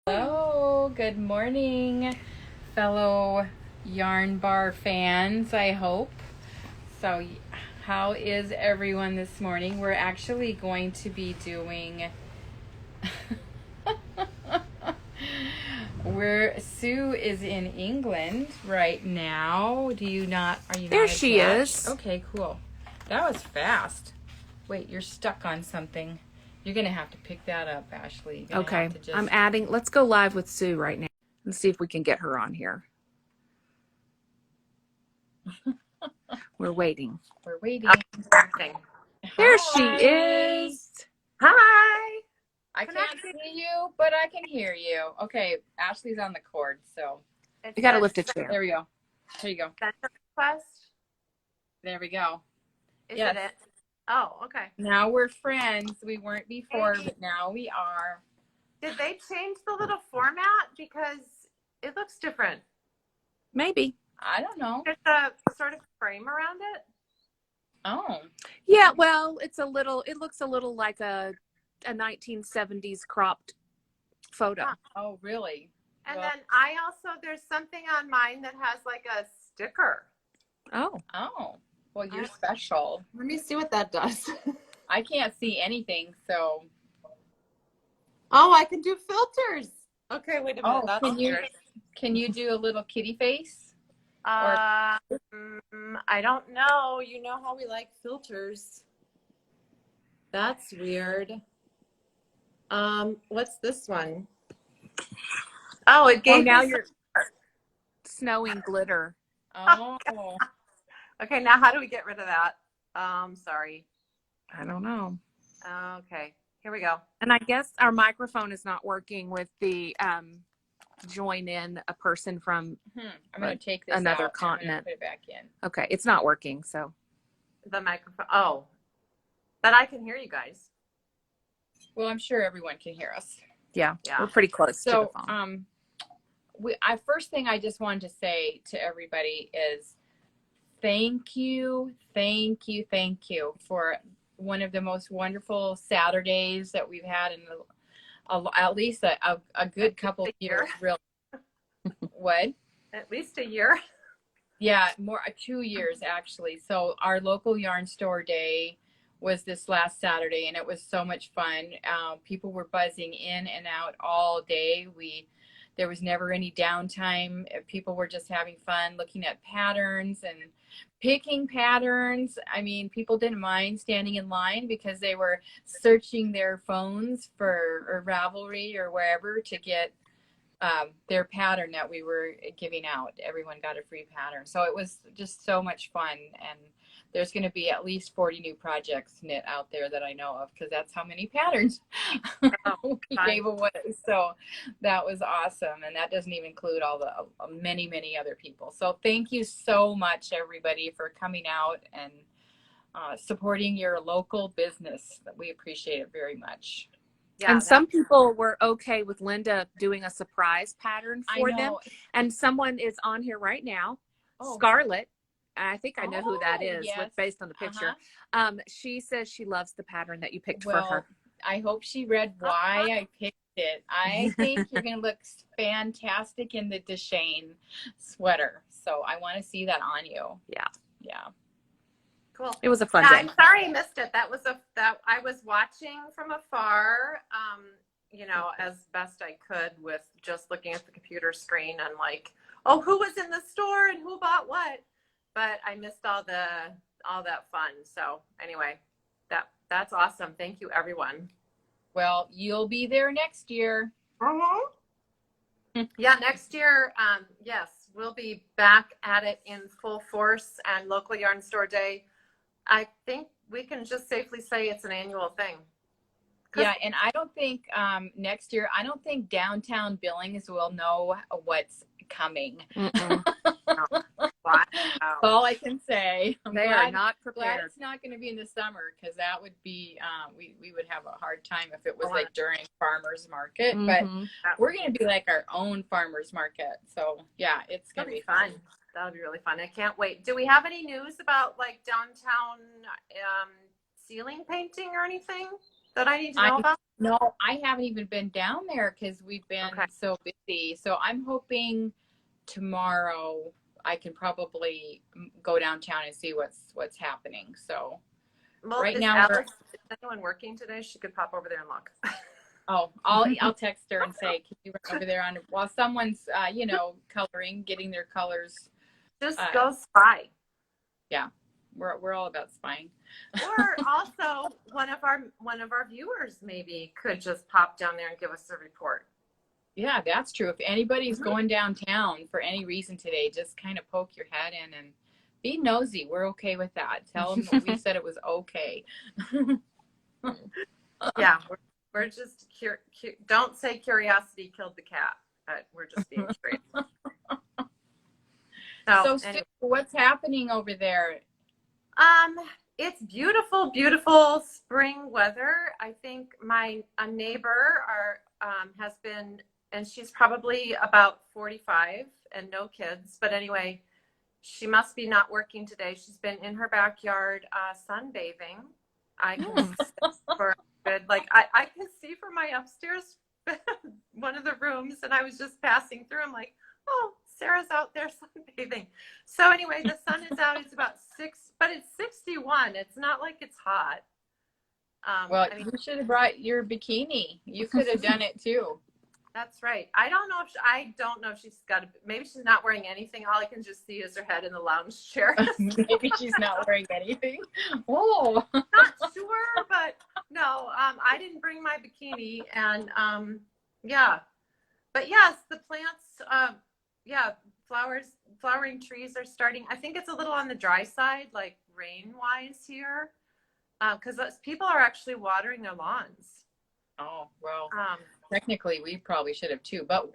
Hello, good morning, fellow Yarn Bar fans, I hope. So, how is everyone this morning? We're actually going to be doing. Sue is in England right now. Are you not There she attached? is. Okay, cool. That was fast. Wait, you're stuck on something. You're going to have to pick that up, Ashley. Okay, I'm adding. Let's go live with Sue right now and see if we can get her on here. We're waiting. We're waiting. There she is. Hi. I can't see you, but I can hear you. Okay, Ashley's on the cord, so. You got to lift a chair. There we go. There you go. Send a request? There we go. Is it? Oh, okay. Now we're friends. We weren't before, but now we are. Did they change the little format? Because it looks different. Maybe. I don't know. There's a sort of frame around it. Oh. Yeah, well, it looks a little like a 1970s cropped photo. Oh, really? And then there's something on mine that has like a sticker. Oh. Oh. Well, you're special. Let me see what that does. I can't see anything, so. Oh, I can do filters. Okay, wait a minute. Oh, That's can you do a little kitty face? I don't know. You know how we like filters. That's weird. What's this one? Oh, it gave now me you're snowing glitter. Oh. Okay, now how do we get rid of that? Sorry. I don't know. Okay, here we go. And I guess our microphone is not working with the join in a person from I'm going to take this another out continent. And put it back in. Okay, it's not working, so. The microphone. Oh, but I can hear you guys. Well, I'm sure everyone can hear us. Yeah. We're pretty close to the So, phone. first thing I just wanted to say to everybody is thank you for one of the most wonderful Saturdays that we've had in at least a good couple of years. Really. What? At least a year. Yeah, 2 years actually. So our local yarn store day was this last Saturday, and it was so much fun. People were buzzing in and out all day. There was never any downtime. People were just having fun looking at patterns and picking patterns. I mean, people didn't mind standing in line because they were searching their phones or Ravelry or wherever to get their pattern that we were giving out. Everyone got a free pattern. So it was just so much fun. And there's going to be at least 40 new projects knit out there that I know of, because that's how many patterns we gave away. So that was awesome. And that doesn't even include all the many, many other people. So thank you so much, everybody, for coming out and supporting your local business. We appreciate it very much. Yeah, and some people were okay with Linda doing a surprise pattern for them. And someone is on here right now, Scarlett. I think I know who that is, based on the picture. She says she loves the pattern that you picked for her. I hope she read why I picked it. I think you're going to look fantastic in the Deshane sweater. So I want to see that on you. Yeah. Cool. It was a fun day. I'm sorry I missed it. That I was watching from afar, as best I could with just looking at the computer screen and like, oh, who was in the store and who bought what? But I missed all that fun. So anyway, that's awesome. Thank you, everyone. Well, you'll be there next year. Yeah, next year. Yes, we'll be back at it in full force, and local yarn store day. I think we can just safely say it's an annual thing. Yeah, and I don't think next year, I don't think downtown Billings will know what's coming. Wow. That's all I can say. They are not prepared. Glad it's not going to be in the summer, because that would be, we would have a hard time if it was like during farmer's market. But we're going to be like our own farmer's market. So yeah, it's going to be fun. That'll be really fun. I can't wait. Do we have any news about like downtown ceiling painting or anything? that I need to know about? No, I haven't even been down there because we've been so busy. So I'm hoping tomorrow I can probably go downtown and see what's happening. So right now, is anyone working today? She could pop over there and look. Oh, I'll text her and say, can you run over there while someone's coloring, getting their colors. Just go spy. Yeah, we're all about spying. Or also one of our viewers maybe could just pop down there and give us a report. Yeah, that's true. If anybody's going downtown for any reason today, just kind of poke your head in and be nosy. We're okay with that. Tell them we said it was okay. Yeah, we're just don't say curiosity killed the cat, but we're just being curious. So anyway. What's happening over there? It's beautiful, beautiful spring weather. I think a neighbor has been, and she's probably about 45 and no kids, but anyway, she must be not working today. She's been in her backyard sunbathing. I can for good, like I can see from my upstairs one of the rooms, and I was just passing through. I'm like, oh, Sarah's out there sunbathing. So anyway, the sun is out. It's about 6, but it's 61. It's not like it's hot. You should have brought your bikini. You could have done it too. That's right. I don't know if she's got maybe she's not wearing anything. All I can just see is her head in the lounge chair. Maybe she's not wearing anything. Oh, not sure, but no, I didn't bring my bikini, and yeah, but yes, the plants, flowering trees are starting. I think it's a little on the dry side, like rain-wise here, because people are actually watering their lawns. Oh, well, technically we probably should have too, but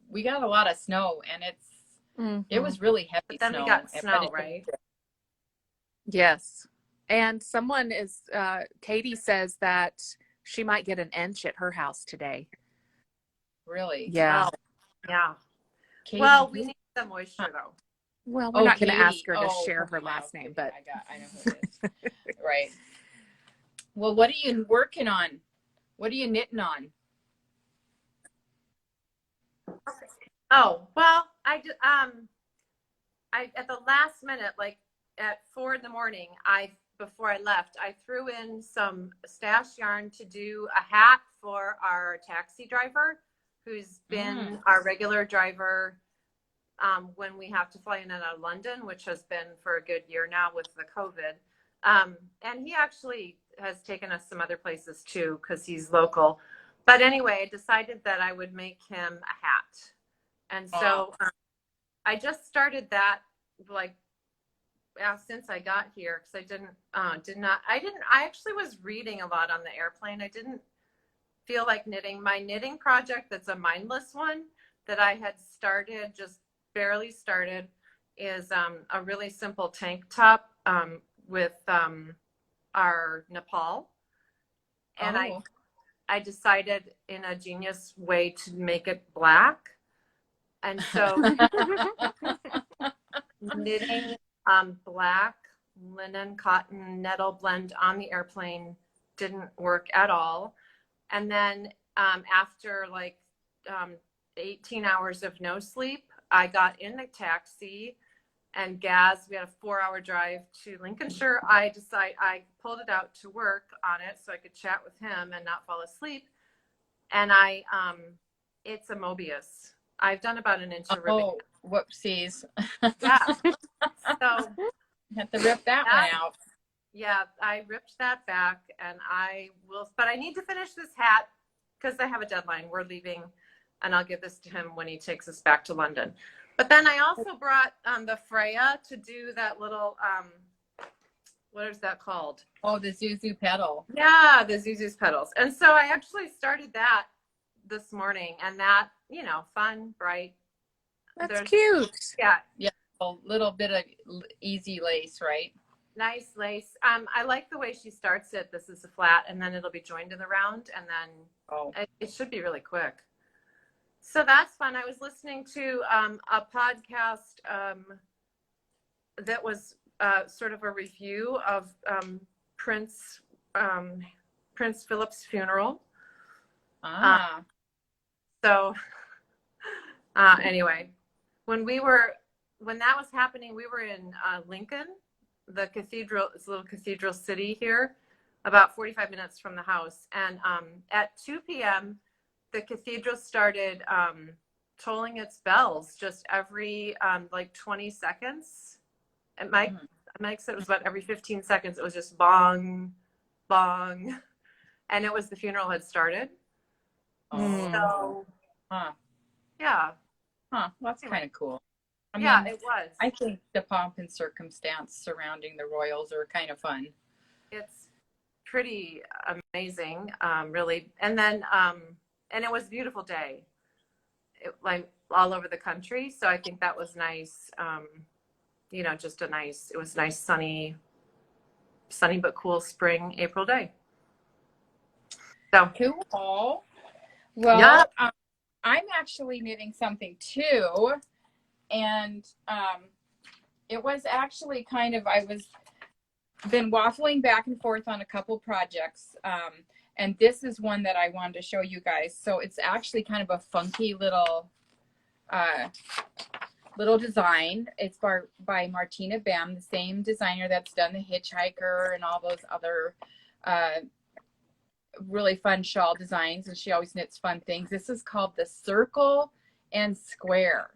we got a lot of snow, and it was really heavy. But then snow, we got snow, right? Yes. And someone Katie says that she might get an inch at her house today. Really? Yeah. Oh, yeah. Katie, well, we need the moisture though. Well, we're not going to ask her to share her wow, last name, but I know who it is. Right. Well, what are you working on? What are you knitting on? Oh, well, I at the last minute, like at 4 a.m, before I left, I threw in some stash yarn to do a hat for our taxi driver, who's been our regular driver when we have to fly in and out of London, which has been for a good year now with the COVID. And he actually has taken us some other places too, because he's local. But anyway, I decided that I would make him a hat. And so I just started that since I got here, because I actually was reading a lot on the airplane. I didn't feel like knitting. My knitting project, that's a mindless one that I had started, just barely started, is a really simple tank top with our Nepal. And I decided in a genius way to make it black. And so knitting black linen cotton nettle blend on the airplane didn't work at all. And then after 18 hours of no sleep, I got in the taxi, and Gaz, we had a 4-hour drive to Lincolnshire. I pulled it out to work on it so I could chat with him and not fall asleep. And it's a Mobius. I've done about an inch of ribbing. Oh, whoopsies. Yeah. So you have to rip that one out. Yeah, I ripped that back, and but I need to finish this hat because I have a deadline. We're leaving, and I'll give this to him when he takes us back to London. But then I also brought the Freya to do that little, what is that called? Oh, the Zuzu pedal. Yeah, the Zuzu's pedals. And so I actually started that this morning, and that, fun, bright. That's cute. Yeah. Yeah, a little bit of easy lace, right? Nice lace. I like the way she starts it. This is a flat, and then it'll be joined in the round, and then it should be really quick. So that's fun. I was listening to a podcast that was sort of a review of Prince Prince Philip's funeral. Ah. So anyway, when that was happening, we were in Lincoln, the cathedral, it's a little cathedral city here, about 45 minutes from the house. And at 2 p.m., the cathedral started tolling its bells just every like 20 seconds. And Mike said it was about every 15 seconds. It was just bong, bong. And it was the funeral had started. So, yeah. Huh, that's kind of cool. I mean, it was. I think the pomp and circumstance surrounding the royals are kind of fun. It's pretty amazing, really. And then, and it was a beautiful day, like all over the country. So I think that was nice. You know, just it was nice, sunny but cool spring April day. So cool. Well, I'm actually knitting something too. And it was actually kind of, been waffling back and forth on a couple projects. And this is one that I wanted to show you guys. So it's actually kind of a funky little design. It's by Martina Behm, the same designer that's done the Hitchhiker and all those other really fun shawl designs. And she always knits fun things. This is called the Circle and Square.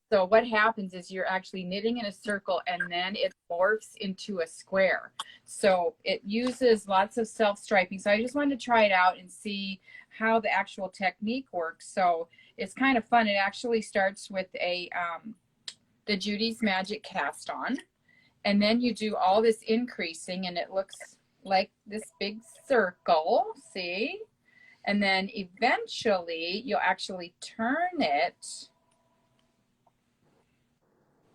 So what happens is you're actually knitting in a circle and then it morphs into a square. So it uses lots of self-striping. So I just wanted to try it out and see how the actual technique works. So it's kind of fun. It actually starts with the Judy's Magic cast on. And then you do all this increasing and it looks like this big circle, see? And then eventually you'll actually turn it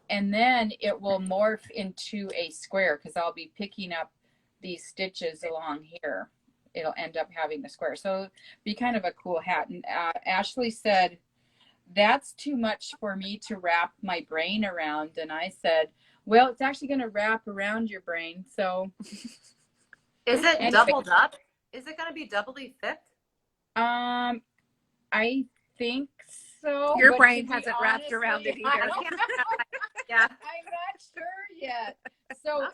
and then it will morph into a square because I'll be picking up these stitches along here. It'll end up having a square. So it'll be kind of a cool hat. And Ashley said, that's too much for me to wrap my brain around. And I said, well, it's actually going to wrap around your brain. So is it doubled up? Is it going to be doubly thick? I think so. Your brain hasn't wrapped around it either. Yeah. I'm not sure yet. So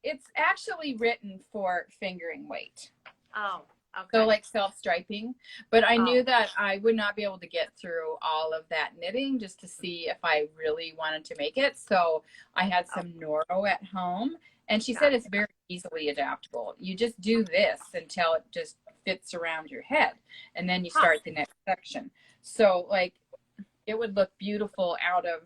it's actually written for fingering weight. Oh, okay. So like self-striping, but I knew that I would not be able to get through all of that knitting just to see if I really wanted to make it. So I had some Noro at home and she said it's very easily adaptable. You just do this until it just fits around your head and then you start the next section. So like it would look beautiful out of,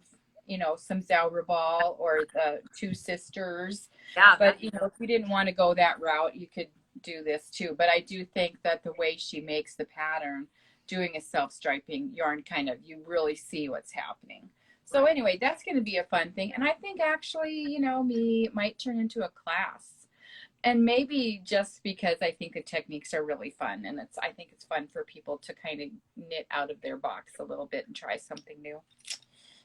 you know, some Zauberball or the Two Sisters. Yeah. But, you know, if you didn't want to go that route, you could do this too. But I do think that the way she makes the pattern, doing a self-striping yarn, kind of, you really see what's happening. So anyway, that's going to be a fun thing. And I think actually, you know, me might turn into a class. And maybe just because I think the techniques are really fun. And I think it's fun for people to kind of knit out of their box a little bit and try something new.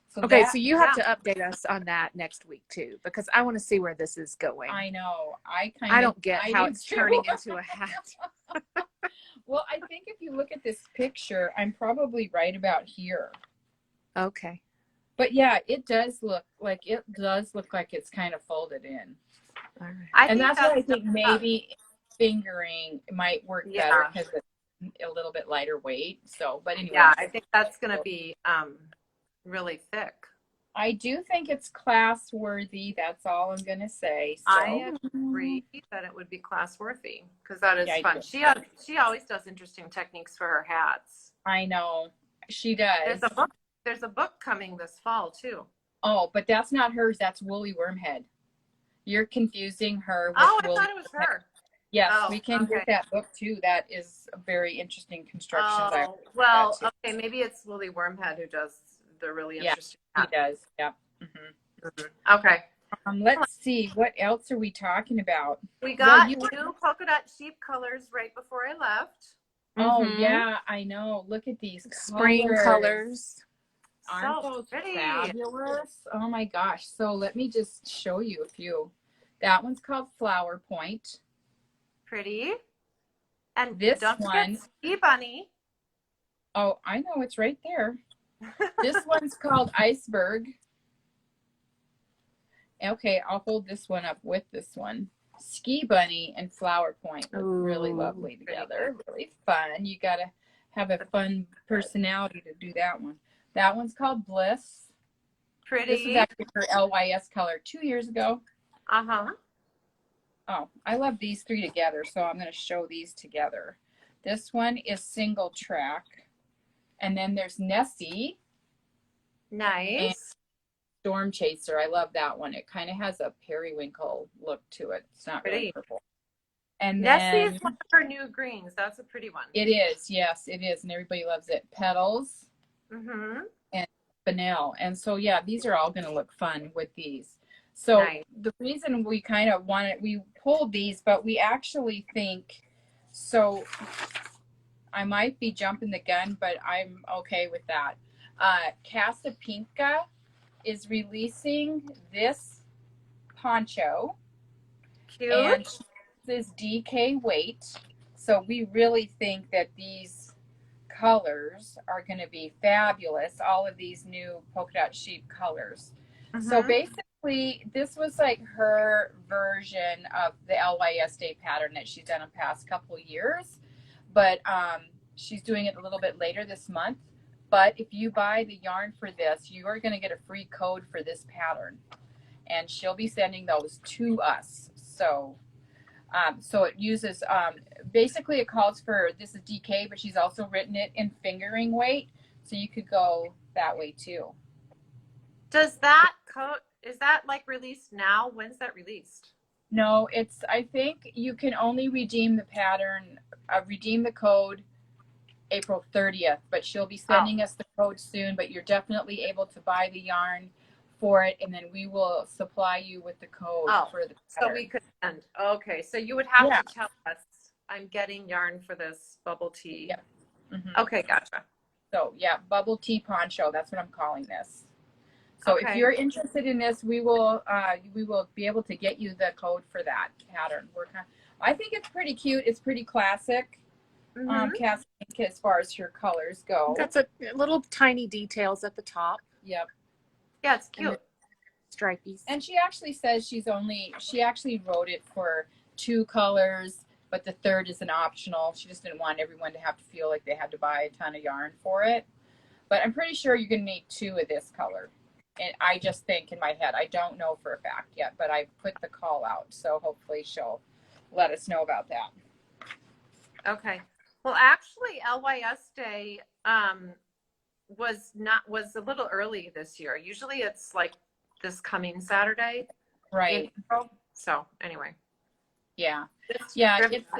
So okay, so you have to update us on that next week too, because I want to see where this is going. I know. I don't get how it's turning into a hat. Well, I think if you look at this picture, I'm probably right about here. Okay. But yeah, it does look like it's kind of folded in. All right. And that's why I think maybe fingering might work better because it's a little bit lighter weight. So, but anyway. Yeah, I think that's going to be really thick. I do think it's class worthy. That's all I'm going to say. So. I agree that it would be class worthy because that is fun. She always does interesting techniques for her hats. I know. She does. There's a book coming this fall too. Oh, but that's not hers. That's Woolly Wormhead. You're confusing her with I Woolly thought it was her. Yes, we can get that book too. That is a very interesting construction. Oh, well, okay, maybe it's Woolly Wormhead who does the really interesting. Yeah, he does. Yeah. Mm-hmm. Mm-hmm. Okay. Let's see. What else are we talking about? We got new Polka Dot Sheep colors right before I left. Oh, yeah, I know. Look at these spring colors. Aren't those fabulous? Oh my gosh. So let me just show you a few. That one's called Flower Point. Pretty. And This don't one, forget Ski Bunny. oh, I know, it's right there. This one's called Iceberg. Okay, I'll hold this one up with this one. Ski Bunny and Flower Point look really lovely together. Really fun. You got to have a fun personality to do that one. That one's called Bliss. Pretty. This is actually her LYS color 2 years ago. Uh-huh. Oh, I love these three together, so I'm going to show these together. This one is single track. And then there's Nessie. Nice. Storm Chaser. I love that one. It kind of has a periwinkle look to it. It's not really purple. And Nessie then is one of her new greens. That's a pretty one. it is. Yes, it is. And everybody loves it. Petals and Fennel. And so, yeah, these are all going to look fun with these. So the reason we kind of wanted, we pulled these, but we actually think, so I might be jumping the gun, but I'm okay with that. Casapinka is releasing this poncho. Cute. And this DK weight. So we really think that these colors are going to be fabulous. All of these new Polka Dot Sheep colors. So basically, this was like her version of the LYS Day pattern that she's done in the past couple years. But she's doing it a little bit later this month. But if you buy the yarn for this, you are going to get a free code for this pattern. And she'll be sending those to us. So so it uses, basically it calls for, this is DK, but she's also written it in fingering weight. So you could go that way too. Does that code, is that like released now? When's that released? No, it's, I think you can only redeem the pattern, redeem the code April 30th, but she'll be sending us the code soon, but you're definitely able to buy the yarn for it, and then we will supply you with the code for the pattern. So we could send. Okay, so you would have to tell us, I'm getting yarn for this bubble tea. Yeah. Okay, gotcha. So yeah, bubble tea poncho, that's what I'm calling this. So if you're interested in this, we will be able to get you the code for that pattern. I think it's pretty cute. It's pretty classic. Casapinka as far as her colors go. That's a little tiny details at the top. Yep. Yeah, it's cute. Stripies. And she actually says she actually wrote it for 2 colors, but the third is an optional. She just didn't want everyone to have to feel like they had to buy a ton of yarn for it. But I'm pretty sure you're going to need 2 of this color. And I just think in my head, I don't know for a fact yet, but I put the call out. So hopefully she'll let us know about that. Okay. Well, actually, LYS Day was a little early this year. Usually it's like this coming Saturday. Right. So anyway. Yeah. It's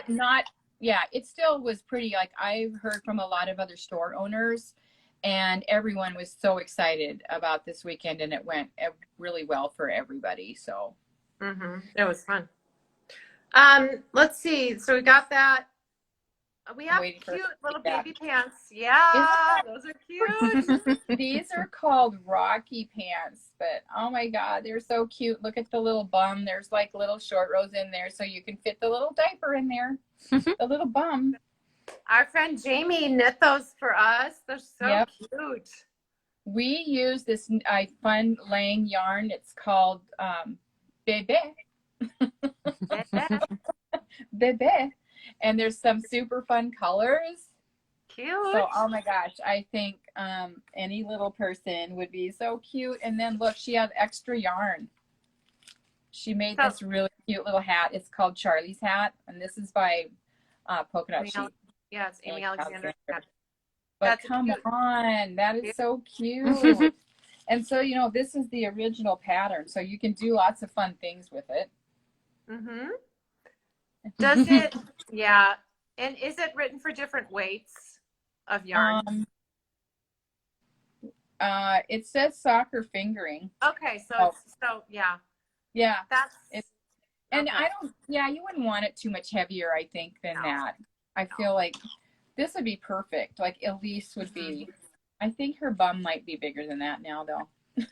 not, it still was pretty, like I've heard from a lot of other store owners and everyone was so excited about this weekend and it went really well for everybody. So. It was fun. Let's see. So we got that. We have cute little baby pants. Yeah, those are cute. These are called Rocky pants, but oh my God, they're so cute. Look at the little bum. There's like little short rows in there so you can fit the little diaper in there, the little bum. Our friend Jamie knit those for us. They're so cute. We use this fun laying yarn. It's called Bebe. Bebe. And there's some super fun colors. Cute. So, oh my gosh, I think any little person would be so cute. And then look, she has extra yarn. She made this really cute little hat. It's called Charlie's hat. And this is by Polka Dot Sheep. Yeah, it's Aimee Alexander's hat. But come on, that is so cute. And so, you know, this is the original pattern. So you can do lots of fun things with it. Does it, and is it written for different weights of yarn? It says soccer fingering. Okay, so that's and I don't, you wouldn't want it too much heavier, I think, than that. I feel like this would be perfect. Like Elise would be, I think her bum might be bigger than that now though.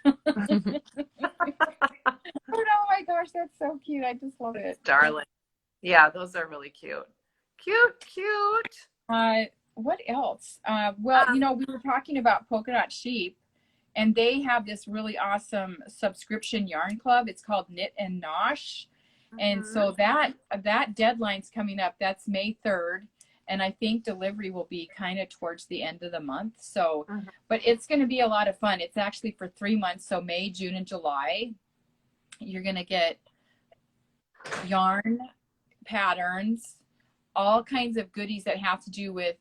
Oh my gosh, that's so cute. I just love it. Darling. Yeah, those are really cute. Cute. What else? Well, we were talking about Polka Dot Sheep, and they have this really awesome subscription yarn club. It's called Knit and Nosh. And so that deadline's coming up. That's May 3rd. And I think delivery will be kind of towards the end of the month. So, but it's going to be a lot of fun. It's actually for 3 months. So May, June, and July, you're going to get yarn, patterns, all kinds of goodies that have to do with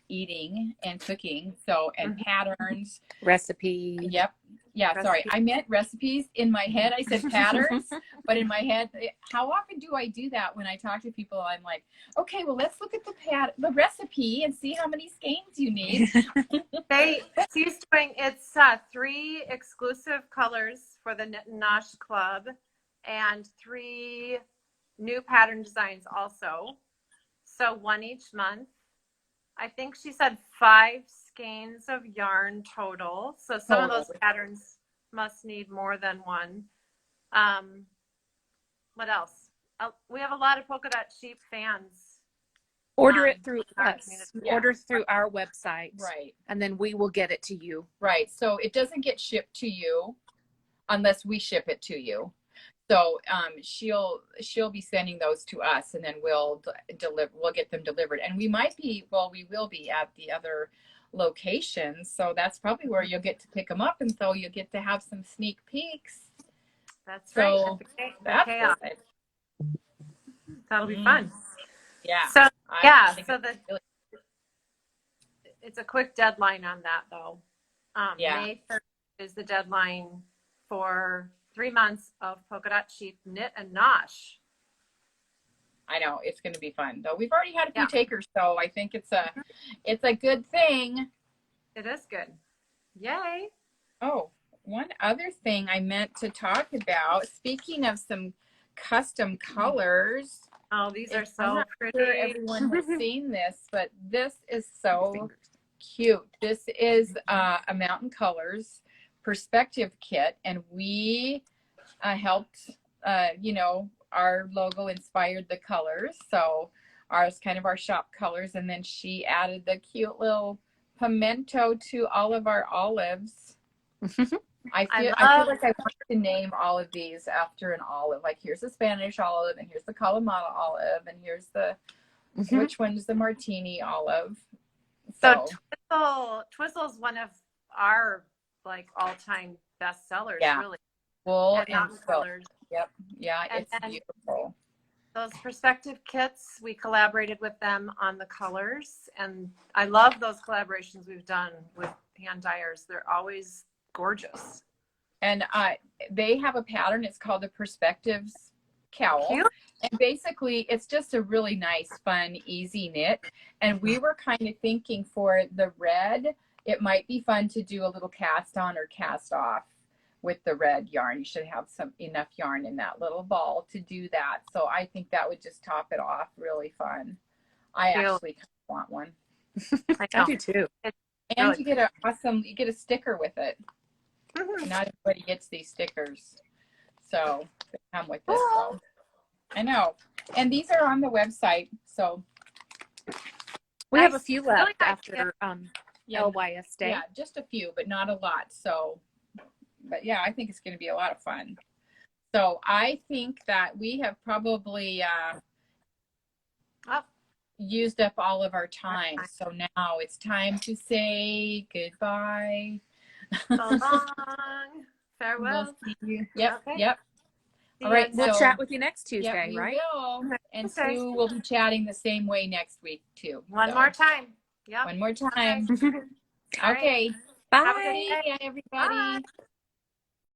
eating and cooking. So, and patterns. Recipes. Yep. Yeah, sorry. I meant recipes. In my head, I said patterns, but in my head, how often do I do that when I talk to people? I'm like, okay, well, let's look at the recipe and see how many skeins you need. She's doing, it's 3 exclusive colors for the Knit and Nosh Club and 3 new pattern designs also. So 1 each month. I think she said 5 skeins of yarn total. So some of those patterns must need more than 1. What else? We have a lot of Polka Dot Sheep fans. Order it through us. Yeah. Order through our website. Right. And then we will get it to you. Right. So it doesn't get shipped to you unless we ship it to you. So she'll be sending those to us, and then we'll get them delivered. And we will be at the other locations. So that's probably where you'll get to pick them up, and so you'll get to have some sneak peeks. That's right. That's good. That'll be fun. Yeah. So it's a quick deadline on that though. May 3rd is the deadline for 3 months of Polka Dot Sheep Knit and Nosh. I know it's going to be fun though. We've already had a few takers, so I think it's a good thing. It is good. Yay! Oh, one other thing I meant to talk about. Speaking of some custom colors. Oh, these are so pretty. Sure everyone has seen this, but this is so cute. This is a Mountain Colors perspective kit, and we helped our logo inspired the colors, so ours kind of our shop colors, and then she added the cute little pimento to all of our olives. I feel like I want to name all of these after an olive. Like here's the Spanish olive, and here's the Kalamata olive, and here's the which one's the Martini olive. So Twizzle's one of our all-time best sellers, really. Wool and colors. Yep. Yeah, it's beautiful. Those perspective kits, we collaborated with them on the colors, and I love those collaborations we've done with hand dyers. They're always gorgeous. And they have a pattern. It's called the Perspectives Cowl. Cute. And basically, it's just a really nice, fun, easy knit. And we were kind of thinking for the red, it might be fun to do a little cast on or cast off with the red yarn. You should have enough yarn in that little ball to do that. So I think that would just top it off. Really fun. I actually want one. I do too. And you get you get a sticker with it. Not everybody gets these stickers. So they come with this. So. I know. And these are on the website. So we have a few left after LYS Day. Yeah, just a few, but not a lot. So, but yeah, I think it's going to be a lot of fun. So I think that we have probably used up all of our time. So now it's time to say goodbye. So long. Farewell. We'll see you. Yep. Okay. Yep. All right. We'll chat with you next Tuesday, we right? Will. And Sue will be chatting the same way next week too. One more time. Yep. One more time. Okay. Okay. Bye. Have a good day, everybody. Bye.